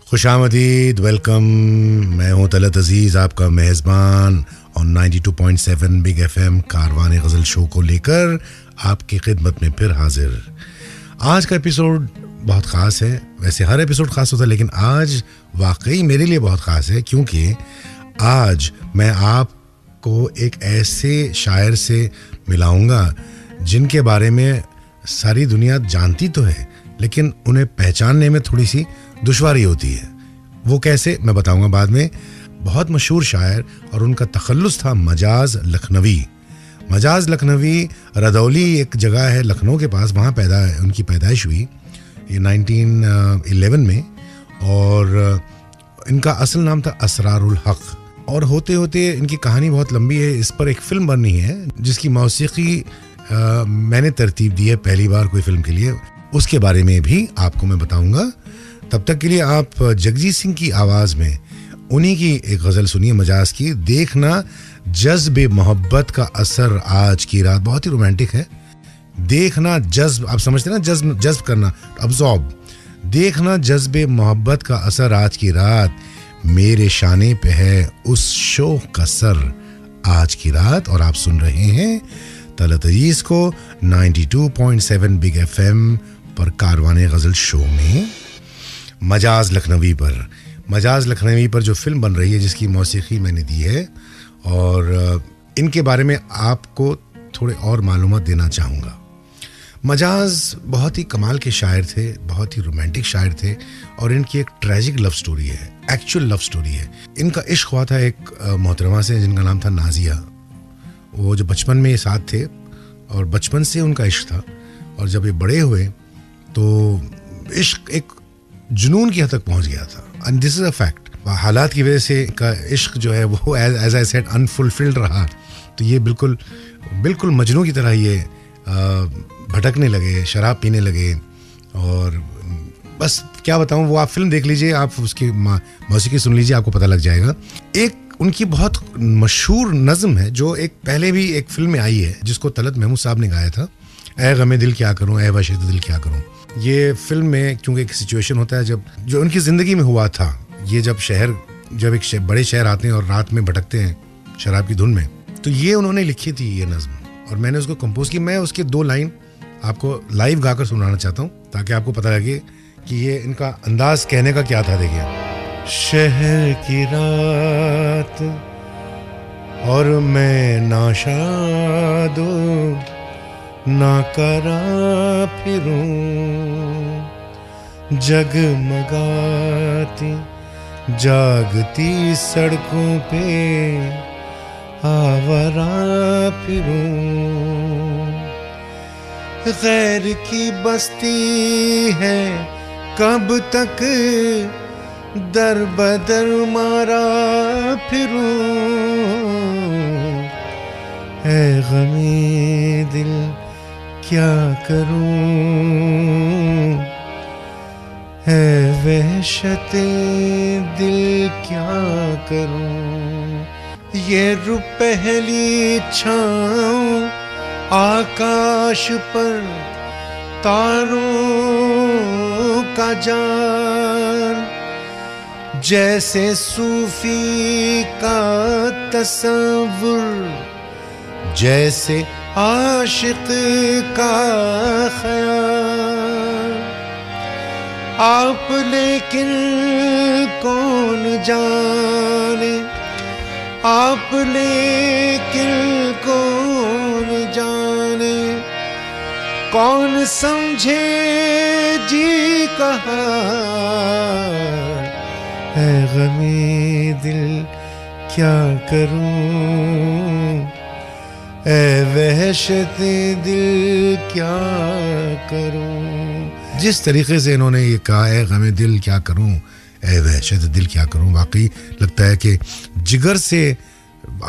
खुशामदीद, welcome. मैं हूं तलत अजीज, आपका मेज़बान और 92.7 बिग एफएम कारवान गज़ल शो को लेकर आपकी खिदमत में फिर हाजिर। आज का एपिसोड बहुत ख़ास है। वैसे हर एपिसोड ख़ास होता है, लेकिन आज वाकई मेरे लिए बहुत ख़ास है, क्योंकि आज मैं आपको एक ऐसे शायर से मिलाऊंगा जिनके बारे में सारी दुनिया जानती तो है, लेकिन उन्हें पहचानने में थोड़ी सी दुश्वारी होती है। वो कैसे, मैं बताऊंगा बाद में। बहुत मशहूर शायर, और उनका तखल्लुस था मजाज लखनवी। मजाज लखनवी रदौली एक जगह है लखनऊ के पास, वहाँ उनकी पैदाइश हुई ये 1911 में, और इनका असल नाम था असरारुल हक। और होते होते इनकी कहानी बहुत लंबी है। इस पर एक फ़िल्म बनी है जिसकी मौसीकी मैंने तरतीब दी है पहली बार कोई फ़िल्म के लिए। उसके बारे में भी आपको मैं बताऊंगा। तब तक के लिए आप जगजीत सिंह की आवाज़ में उन्हीं की एक गज़ल सुनिए, मजाज की। देखना जज्बे मोहब्बत का असर आज की रात। बहुत ही रोमांटिक है। देखना जज्ब, आप समझते ना, जज्ब करना, अब्जॉर्ब। देखना जज्बे मोहब्बत का असर आज की रात, मेरे शाने पे है उस शौक का सर आज की रात। और आप सुन रहे हैं तलत अजीज को 92.7 बिग एफएम पर कारवाने गज़ल शो में मजाज लखनवी पर जो फिल्म बन रही है, जिसकी मौसीकी मैंने दी है, और इनके बारे में आपको थोड़े और मालूमात देना चाहूँगा। मजाज बहुत ही कमाल के शायर थे, बहुत ही रोमांटिक शायर थे, और इनकी एक ट्रेजिक लव स्टोरी है, एक्चुअल लव स्टोरी है। इनका इश्क हुआ था एक मोहतरमा से जिनका नाम था नाजिया। वो जो बचपन में ये साथ थे, और बचपन से उनका इश्क था, और जब ये बड़े हुए तो इश्क एक जुनून की हद तक पहुंच गया था। And this is a fact. हालात की वजह से का इश्क जो है वो एज आई सेड अनफुलफिल्ड रहा। तो ये बिल्कुल मजनू की तरह ये भटकने लगे, शराब पीने लगे, और बस क्या बताऊं, वो आप फिल्म देख लीजिए, आप उसकी मौसीकी सुन लीजिए, आपको पता लग जाएगा। एक उनकी बहुत मशहूर नज़्म है जो एक पहले भी एक फिल्म में आई है, जिसको तलत महमूद साहब ने गाया था, ऐ गमे दिल क्या करूं, ऐ वशद दिल क्या करूं। ये फिल्म में क्योंकि एक सिचुएशन होता है जो उनकी ज़िंदगी में हुआ था। ये जब एक बड़े शहर आते हैं और रात में भटकते हैं शराब की धुन में, तो ये उन्होंने लिखी थी ये नज़्म, और मैंने उसको कंपोज की। मैं उसके 2 लाइन आपको लाइव गाकर सुनाना चाहता हूँ, ताकि आपको पता लगे कि ये इनका अंदाज कहने का क्या था। देखिए। शहर की रात और मैं नाशादो ना करा फिरूं, जगमगाती जागती सड़कों पे आवारा फिरूं। गैर की बस्ती है कब तक दर बदर मारा फिरूं, ऐ गमे दिल क्या करूं, है वहशते दिल क्या करूं। ये रुपहली छाँव आकाश पर तारों का जान, जैसे सूफी का तसव्वुर, जैसे आशिक का ख्याल। आप लेकिन कौन जाने, आप लेकिन कौन जाने, कौन समझे जी का हाल, है गमे दिल क्या करूं, ऐ वहशते दिल क्या करूं। जिस तरीके से इन्होंने ये कहा है, गमे दिल क्या करूं, ऐ वहशत दिल क्या करूं, वाकई लगता है कि जिगर से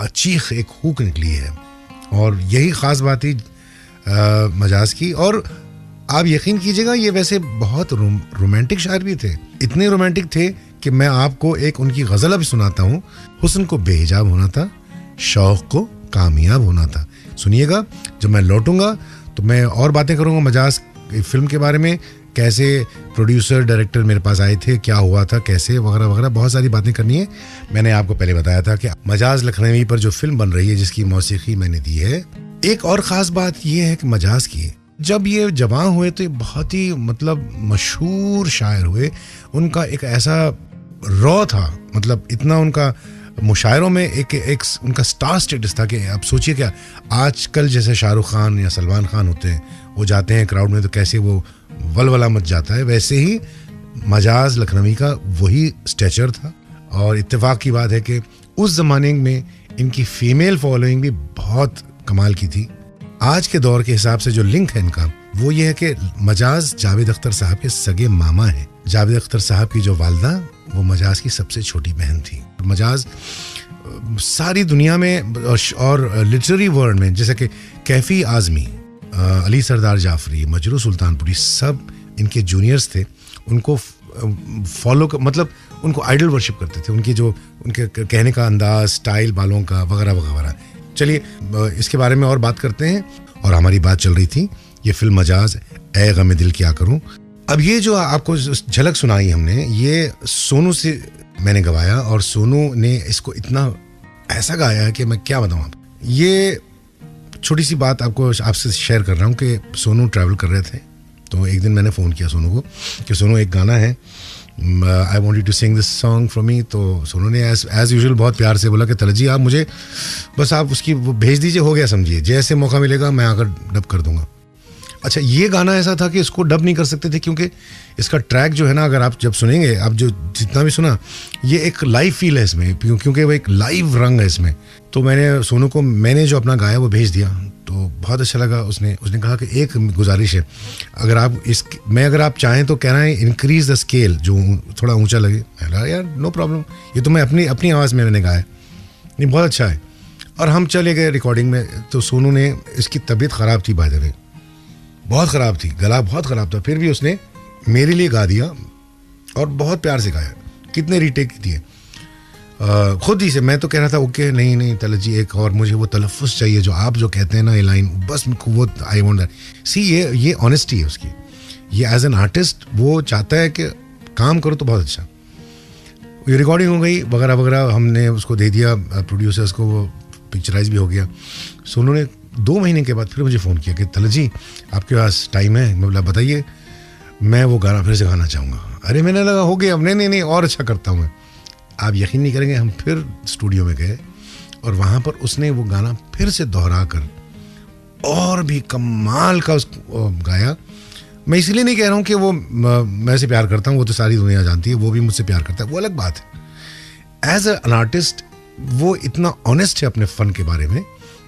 चीख एक हूक निकली है। और यही ख़ास बात थी मजाज की। और आप यकीन कीजिएगा, ये वैसे बहुत रोमांटिक शायर भी थे। इतने रोमांटिक थे कि मैं आपको एक उनकी गज़ल भी सुनाता हूँ। हुस्न को बेहिजाब होना था, शौक़ को कामयाब होना था। सुनिएगा। जब मैं लौटूंगा तो मैं और बातें करूँगा मजाज फिल्म के बारे में, कैसे प्रोड्यूसर डायरेक्टर मेरे पास आए थे, क्या हुआ था, कैसे, वगैरह वगैरह, बहुत सारी बातें करनी है। मैंने आपको पहले बताया था कि मजाज लखनवी पर जो फिल्म बन रही है जिसकी मौसीकी मैंने दी है। एक और ख़ास बात ये है कि मजाज की जब ये जवां हुए तो ये बहुत ही मतलब मशहूर शायर हुए। उनका एक ऐसा रॉ था, मतलब इतना उनका मुशायरों में एक उनका स्टार स्टेटस था कि आप सोचिए क्या आजकल जैसे शाहरुख खान या सलमान खान होते हैं, वो जाते हैं क्राउड में तो कैसे वो वलवला मच जाता है, वैसे ही मजाज लखनवी का वही स्टेचर था। और इत्तेफाक की बात है कि उस ज़माने में इनकी फीमेल फॉलोइंग भी बहुत कमाल की थी। आज के दौर के हिसाब से जो लिंक है इनका वो ये है कि मजाज जावेद अख्तर साहब के सगे मामा हैं। जावेद अख्तर साहब की जो वालदा वो मजाज की सबसे छोटी बहन थी। मजाज सारी दुनिया में और लिटरेरी वर्ल्ड में जैसे कि कैफी आज़मी, अली सरदार जाफरी, मजरू सुल्तानपुरी सब इनके जूनियर्स थे। उनको फॉलो मतलब उनको आइडल वर्शिप करते थे, उनकी जो उनके कहने का अंदाज, स्टाइल बालों का वगैरह वगैरह। चलिए इसके बारे में और बात करते हैं। और हमारी बात चल रही थी ये फिल्म मजाज, ए गम दिल क्या करूं। अब ये जो आपको झलक सुनाई हमने, ये सोनू से मैंने गवाया और सोनू ने इसको इतना ऐसा गाया है कि मैं क्या बताऊं आप। ये छोटी सी बात आपसे शेयर कर रहा हूं कि सोनू ट्रैवल कर रहे थे तो एक दिन मैंने फ़ोन किया सोनू को कि सोनू एक गाना है, I want you to sing this song from me. तो सोनू ने एज यूजुअल बहुत प्यार से बोला कि तलत जी आप मुझे बस आप उसकी वो भेज दीजिए, हो गया समझिए, जैसे मौका मिलेगा मैं आकर डब कर दूंगा। अच्छा, ये गाना ऐसा था कि इसको डब नहीं कर सकते थे क्योंकि इसका ट्रैक जो है ना, अगर आप जब सुनेंगे, आप जो जितना भी सुना, ये एक लाइव फील है इसमें, क्योंकि वो एक लाइव रंग है इसमें। तो मैंने सोनू को मैंने जो अपना गाया वो भेज दिया तो बहुत अच्छा लगा। उसने कहा कि एक गुजारिश है, अगर आप चाहें तो कह रहे हैं इंक्रीज द स्केल, जो थोड़ा ऊंचा लगे। यार नो प्रॉब्लम, ये तो मैं अपनी आवाज़ में मैंने गाया, नहीं बहुत अच्छा है। और हम चले गए रिकॉर्डिंग में। तो सोनू ने, इसकी तबीयत ख़राब थी बाय द वे, बहुत ख़राब थी, गला बहुत ख़राब था, फिर भी उसने मेरे लिए गा दिया और बहुत प्यार से गाया। कितने रीटेक दिए खुद ही से। मैं तो कह रहा था ओके नहीं तलत जी एक और मुझे वो तलफ़ुज़ चाहिए जो आप जो कहते हैं ना, ये लाइन बस वो आई वांट दैट। सी ये ऑनेस्टी है उसकी। ये एज एन आर्टिस्ट वो चाहता है कि काम करो तो बहुत अच्छा। ये रिकॉर्डिंग हो गई वगैरह वगैरह, हमने उसको दे दिया प्रोड्यूसर्स को, वो पिक्चराइज भी हो गया। सोनू ने 2 महीने के बाद फिर मुझे फ़ोन किया कि तलत जी आपके पास टाइम है? मैं बोला बताइए, मैं वो गाना फिर से गाना चाहूँगा। अरे मैंने लगा हो गया, नहीं और अच्छा करता हूँ मैं। आप यकीन नहीं करेंगे, हम फिर स्टूडियो में गए और वहाँ पर उसने वो गाना फिर से दोहरा कर और भी कमाल का उसको गाया। मैं इसलिए नहीं कह रहा हूँ कि वो मैं से प्यार करता हूँ, वो तो सारी दुनिया जानती है, वो भी मुझसे प्यार करता है, वो अलग बात है। एज एन आर्टिस्ट वो इतना ऑनेस्ट है अपने फ़न के बारे में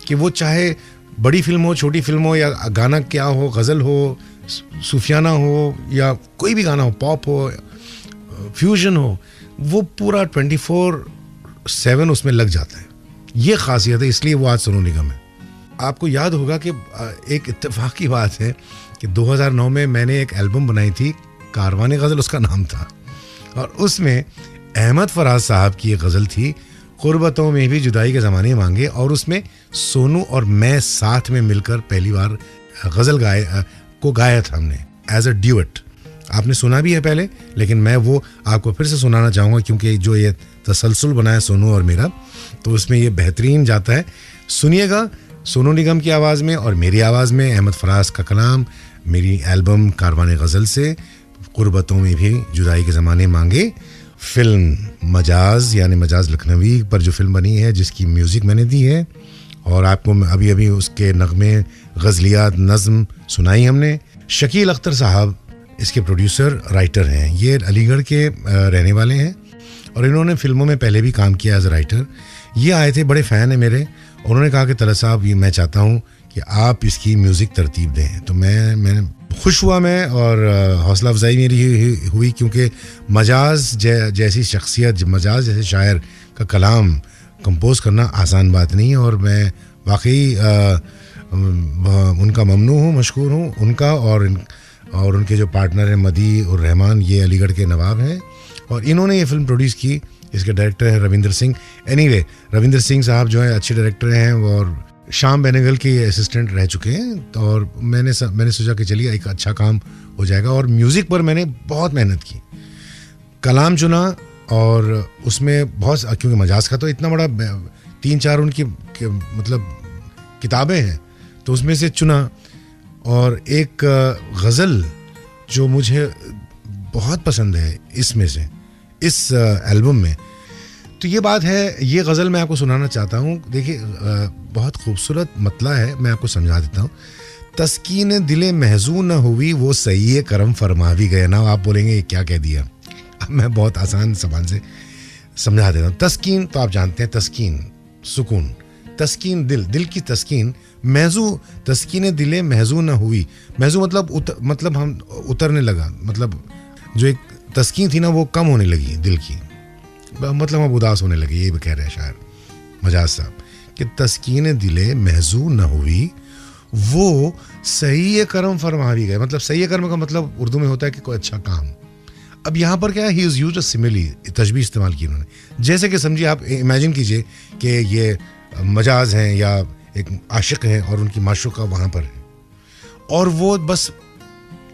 कि वो चाहे बड़ी फिल्म हो, छोटी फिल्म हो, या गाना क्या हो, गज़ल हो, सूफियाना हो, या कोई भी गाना हो, पॉप हो, फ्यूजन हो, वो पूरा 24/7 उसमें लग जाता है। ये खासियत है, इसलिए वो आज सोनू निगम है। आपको याद होगा कि एक इत्तेफाक की बात है कि 2009 में मैंने एक एल्बम बनाई थी, कारवाने गज़ल उसका नाम था, और उसमें अहमद फराज साहब की एक गज़ल थी, ग़ुरबतों में भी जुदाई के ज़माने मांगे, और उसमें सोनू और मैं साथ में मिलकर पहली बार गज़ल गाया था हमने एज अ ड्यूएट। आपने सुना भी है पहले, लेकिन मैं वो आपको फिर से सुनाना चाहूँगा क्योंकि जो ये तसलसल बना है सोनू और मेरा, तो उसमें ये बेहतरीन जाता है। सुनिएगा सोनू निगम की आवाज़ में और मेरी आवाज़ में, अहमद फराज का कलाम, मेरी एल्बम कारवाने गज़ल से, ग़ुरबतों में भी जुदाई के ज़माने मांगे। फिल्म मजाज यानी मजाज लखनवी पर जो फिल्म बनी है, जिसकी म्यूज़िक मैंने दी है, और आपको अभी उसके नगमे, गज़लियात, नज़्म सुनाई हमने। शकील अख्तर साहब इसके प्रोड्यूसर राइटर हैं। ये अलीगढ़ के रहने वाले हैं और इन्होंने फिल्मों में पहले भी काम किया एज अ राइटर। ये आए थे, बड़े फ़ैन हैं मेरे, उन्होंने कहा कि तलत साहब ये मैं चाहता हूँ कि आप इसकी म्यूज़िक तरतीब दें। तो मैंने खुश हुआ मैं, और हौसला अफजाई मेरी हुई क्योंकि मजाज जैसी शख्सियत, मजाज जैसे शायर का कलाम कंपोज करना आसान बात नहीं है। और मैं वाकई उनका ममनू हूँ, मशकूर हूँ उनका, और उनके जो पार्टनर हैं मदी और रहमान, ये अलीगढ़ के नवाब हैं, और इन्होंने ये फिल्म प्रोड्यूस की। इसके डायरेक्टर हैं रविंदर सिंह। एनीवे, रविंदर सिंह साहब जो है अच्छे डायरेक्टर हैं, और श्याम बेनेगल के असिस्टेंट रह चुके हैं, तो और मैंने सोचा कि चलिए एक अच्छा काम हो जाएगा। और म्यूज़िक पर मैंने बहुत मेहनत की, कलाम चुना और उसमें बहुत, क्योंकि मजाज का तो इतना बड़ा 3-4 उनकी मतलब किताबें हैं, तो उसमें से चुना। और एक गज़ल जो मुझे बहुत पसंद है इसमें से, इस एल्बम में, तो ये बात है, ये गज़ल मैं आपको सुनाना चाहता हूँ। देखिए बहुत खूबसूरत मतला है, मैं आपको समझा देता हूँ। तस्कीन दिले महजू न हुई वो सही करम फरमा भी गए ना। आप बोलेंगे ये क्या कह दिया, अब मैं बहुत आसान ज़बान से समझा देता हूँ। तस्कीन तो आप जानते हैं, तस्कीन सुकून, तस्कीन दिल की तस्कीन, महजू तस्कीन दिले महजू न हुई। महजू मतलब हम उतरने लगा, मतलब जो एक तस्कीन थी ना वो कम होने लगी दिल की, मतलब हम उदास होने लगे, ये भी कह रहे हैं शायर मजाज साहब कि तस्कीन दिले महजू न हुई वो सही करम फरमा भी गए। मतलब सही करम का मतलब उर्दू में होता है कि कोई अच्छा काम। अब यहाँ पर क्या है, he is used a simile, तशबीह इस्तेमाल की उन्होंने। जैसे कि समझिए, आप इमेजिन कीजिए कि ये मजाज हैं या एक आशिक हैं और उनकी माशूका वहाँ पर है, और वो बस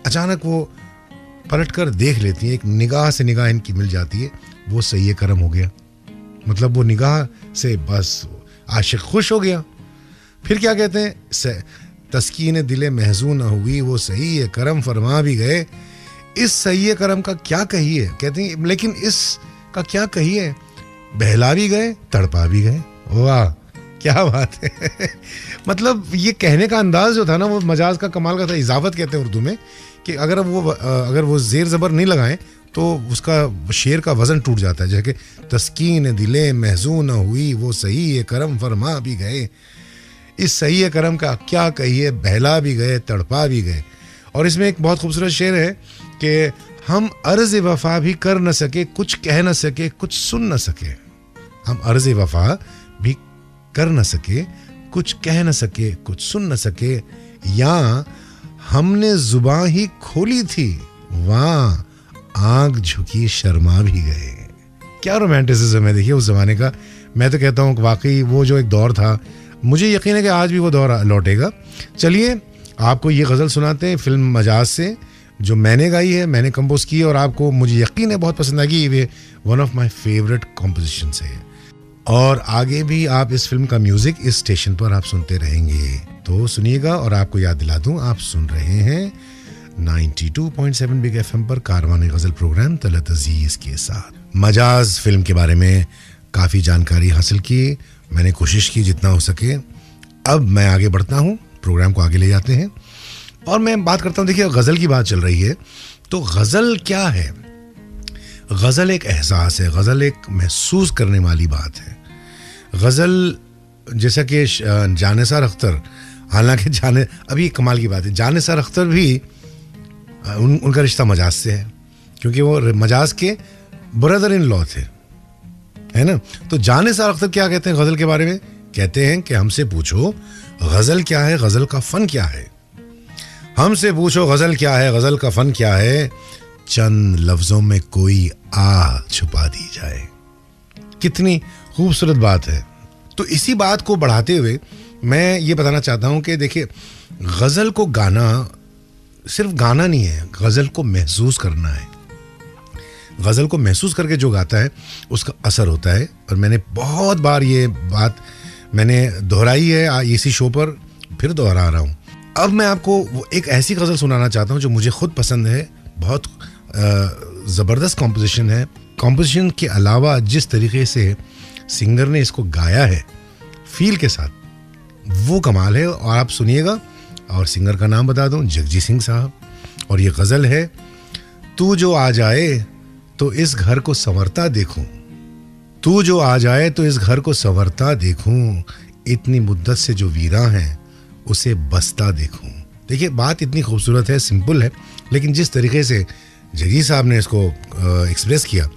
अचानक वो पलट कर देख लेती है, एक निगाह से निगाह इनकी मिल जाती है, वो सही करम हो गया। मतलब वो निगाह से बस आशिक खुश हो गया। फिर क्या कहते हैं, तस्कीन दिले महजू न हुई वो सही करम फरमा भी गए। इस सही करम का क्या कहिए, कहते हैं, लेकिन इसका क्या कहिए, बहला भी गए तड़पा भी गए। वाह क्या बात है। मतलब ये कहने का अंदाज जो था ना, वो मजाज का कमाल का था। इजाफत कहते हैं उर्दू में, कि अगर वो जेर ज़बर नहीं लगाएं तो उसका शेर का वज़न टूट जाता है। जैसे कि तस्कीन दिले महजू न हुई वो सही करम फरमा भी गए। इस सही करम का क्या कहिए, बहला भी गए तड़पा भी गए। और इसमें एक बहुत खूबसूरत शेर है कि हम अर्ज़ वफ़ा भी कर न सके, कुछ कह न सके, कुछ सुन न सके। हम अर्ज़ वफ़ा भी कर न सके, कुछ कह न सके, कुछ सुन न सके, या हमने जुबान ही खोली थी वहाँ आंख झुकी शर्मा भी गए। क्या रोमांटिसिज्म है देखिए उस ज़माने का। मैं तो कहता हूँ वाकई वो जो एक दौर था, मुझे यकीन है कि आज भी वो दौर लौटेगा। चलिए आपको ये गज़ल सुनाते हैं फिल्म मजाज से, जो मैंने गाई है, मैंने कंपोज की है, और आपको मुझे यकीन है बहुत पसंद आएगी। ये one of my favourite compositions है। और आगे भी आप इस फिल्म का म्यूज़िक इस स्टेशन पर आप सुनते रहेंगे, तो सुनिएगा। और आपको याद दिला दूं, आप सुन रहे हैं 92.7 बिग एफएम पर कारवान गज़ल प्रोग्राम तलत अजीज़ के साथ। मजाज फिल्म के बारे में काफ़ी जानकारी हासिल की, मैंने कोशिश की जितना हो सके। अब मैं आगे बढ़ता हूँ, प्रोग्राम को आगे ले जाते हैं और मैं बात करता हूँ। देखिए गज़ल की बात चल रही है, तो गज़ल क्या है? गज़ल एक एहसास है, गज़ल एक महसूस करने वाली बात है। गज़ल जैसा कि जानिसार अख्तर, हालांकि अभी कमाल की बात है, जानिसार अख्तर भी उनका रिश्ता मजाज से है, क्योंकि वो मजाज के ब्रदर इन लॉ थे, है ना। तो जानिसार अख्तर क्या कहते हैं गज़ल के बारे में? कहते हैं कि हमसे पूछो गज़ल क्या है, गज़ल का फ़न क्या है। हमसे पूछो गज़ल क्या है, गज़ल का फ़न क्या है, चंद लफ्ज़ों में कोई आ छुपा दी जाए। कितनी खूबसूरत बात है। तो इसी बात को बढ़ाते हुए मैं ये बताना चाहता हूँ कि देखिए गज़ल को गाना सिर्फ गाना नहीं है, गज़ल को महसूस करना है। गज़ल को महसूस करके जो गाता है उसका असर होता है। और मैंने बहुत बार ये बात मैंने दोहराई है इसी शो पर, फिर दोहरा रहा हूँ। अब मैं आपको वो एक ऐसी गज़ल सुनाना चाहता हूँ जो मुझे खुद पसंद है, बहुत ज़बरदस्त कॉम्पोजिशन है। कॉम्पोजिशन के अलावा जिस तरीके से सिंगर ने इसको गाया है फील के साथ, वो कमाल है। और आप सुनिएगा, और सिंगर का नाम बता दूं, जगजीत सिंह साहब। और ये गज़ल है, तू जो आ जाए तो इस घर को संवरता देखूं, तू जो आ जाए तो इस घर को संवरता देखूं, इतनी मुद्दत से जो वीरा हैं उसे बसता देखूं। देखिए बात इतनी खूबसूरत है, सिंपल है, लेकिन जिस तरीके से जगजीत साहब ने इसको एक्सप्रेस किया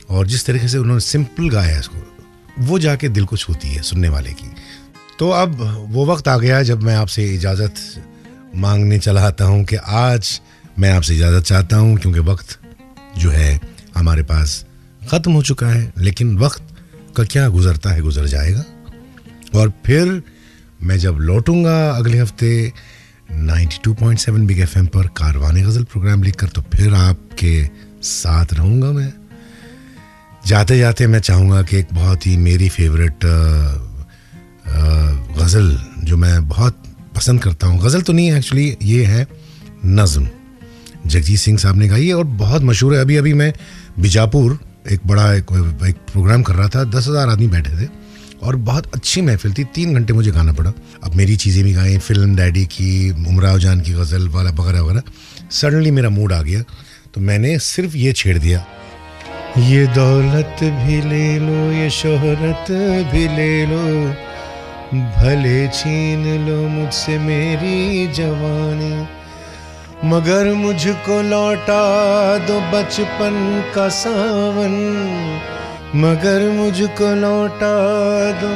और जिस तरीके से उन्होंने सिंपल गाया इसको, वो जाके दिल को छूती है सुनने वाले की। तो अब वो वक्त आ गया जब मैं आपसे इजाज़त मांगने चला आता हूँ कि आज मैं आपसे इजाज़त चाहता हूँ, क्योंकि वक्त जो है हमारे पास ख़त्म हो चुका है। लेकिन वक्त का क्या, गुज़रता है गुज़र जाएगा। और फिर मैं जब लौटूंगा अगले हफ्ते 92.7 बिग एफएम पर कारवाने गज़ल प्रोग्राम लेकर, तो फिर आपके साथ रहूंगा मैं। जाते जाते मैं चाहूँगा कि एक बहुत ही मेरी फेवरेट गज़ल जो मैं बहुत पसंद करता हूँ, गज़ल तो नहीं है एक्चुअली, ये है नज़्म, जगजीत सिंह साहब ने गाई है और बहुत मशहूर है। अभी अभी मैं बीजापुर एक प्रोग्राम कर रहा था, 10,000 आदमी बैठे थे और बहुत अच्छी महफिल थी, 3 घंटे मुझे गाना पड़ा। अब मेरी चीज़ें भी गाई, फिल्म डैडी की, उमराव जान की गज़ल वाला वगैरह वगैरह। सडनली मेरा मूड आ गया तो मैंने सिर्फ ये छेड़ दिया, ये दौलत भी ले लो, ये शोहरत भी ले लो, भले छीन लो मुझसे मेरी जवानी, मगर मुझको लौटा दो बचपन का सावन, मगर मुझको लौटा दो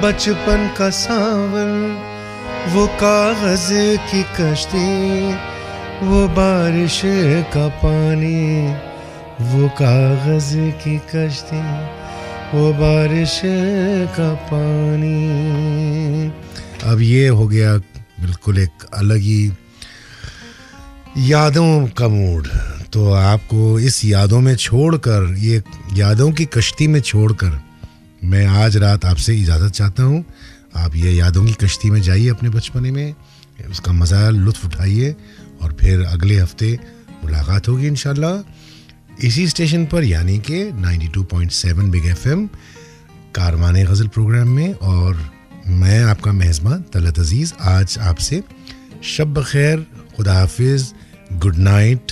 बचपन का सावन, वो कागज की कश्ती, वो बारिश का पानी, वो कागज की कश्ती, वो बारिश का पानी। अब ये हो गया बिल्कुल एक अलग ही यादों का मूड। तो आपको इस यादों में छोड़कर, ये यादों की कश्ती में छोड़कर, मैं आज रात आपसे इजाज़त चाहता हूँ। आप ये यादों की कश्ती में जाइए अपने बचपने में, उसका मज़ा लुत्फ़ उठाइए और फिर अगले हफ्ते मुलाकात होगी इंशाल्लाह इसी स्टेशन पर, यानी कि 92.7 बिग एफएम कारवाने गज़ल प्रोग्राम में। और मैं आपका मेज़बान तलत अज़ीज़ आज आपसे शब बख़ैर, खुदा हाफिज़, गुड नाइट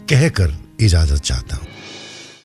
कहकर इजाज़त चाहता हूँ।